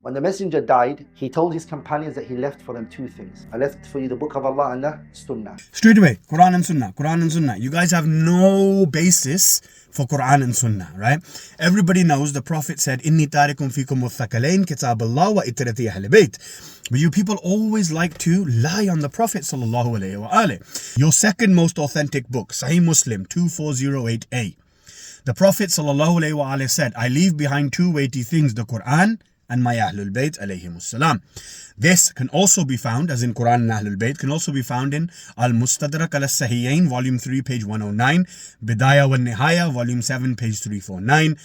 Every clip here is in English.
When the messenger died, he told his companions that he left for them two things. I left for you the book of Allah and the Sunnah. Straight away, Quran and Sunnah, Quran and Sunnah. You guys have no basis for Quran and Sunnah, right? Everybody knows the Prophet said, Inni tarikum fikum muthakalain kitab Allah wa itrati Ahlulbayt. But you people always like to lie on the Prophet sallallahu alaihi wasallam. Your second most authentic book, Sahih Muslim 2408a. The Prophet sallallahu alaihi wasallam said, I leave behind two weighty things, the Quran and my Ahlulbayt alayhimus salam. This can also be found, as in Quran and Ahlulbayt, can also be found in Al-Mustadrak al-Sahihain, volume 3, page 109, Bidayah wa Nihaya, volume 7, page 349,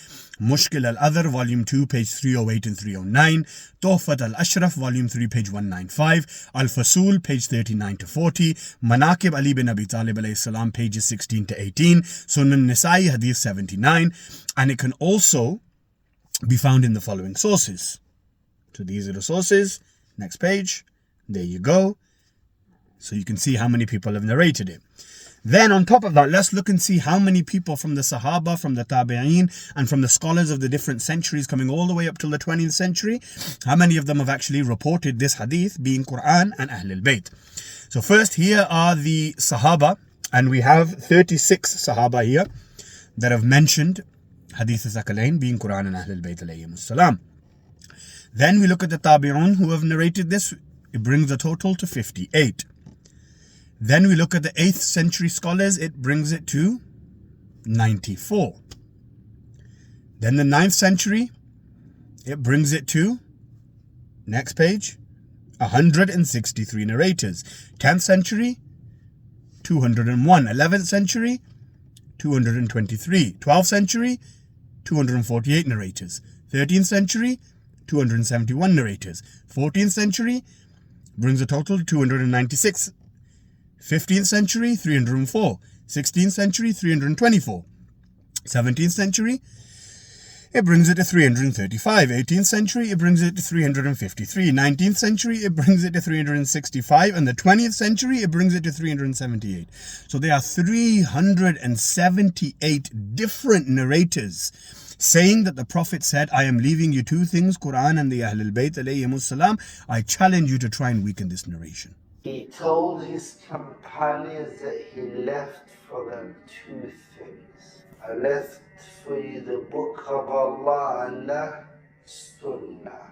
Mushkil al-Adhar, volume 2, page 308 and 309, Tuhfat al-Ashraf, volume 3, page 195, Al-Fasul, page 39 to 40, Manaqib Ali bin Abi Talib alayhi salam, pages 16 to 18, Sunan Nisa'i, hadith 79, and it can also be found in the following sources. So these are the sources. Next page. There you go. So you can see how many people have narrated it. Then on top of that, let's look and see how many people from the Sahaba, from the Tabi'een, and from the scholars of the different centuries coming all the way up till the 20th century, how many of them have actually reported this hadith being Quran and Ahlul Bayt. So first, here are the Sahaba, and we have 36 Sahaba here that have mentioned Hadith al-Thaqalain being Quran and Ahlul Bayt alayhimus salam. Then we look at the Tabi'un who have narrated this. It brings the total to 58. Then we look at the 8th century scholars. It brings it to 94. Then the 9th century, it brings it to, next page, 163 narrators. 10th century, 201. 11th century, 223. 12th century, 248 narrators. 13th century, 271 narrators. 14th century brings a total to 296. 15th century, 304. 16th century, 324. 17th century, it brings it to 335. 18th century, it brings it to 353. 19th century, it brings it to 365. And the 20th century, it brings it to 378. So there are 378 different narrators saying that the Prophet said, I am leaving you two things, Quran and the Ahlul Bayt alayhimus salam. I challenge you to try and weaken this narration. He told his companions that he left for them two things. I left for you the book of Allah and the Sunnah.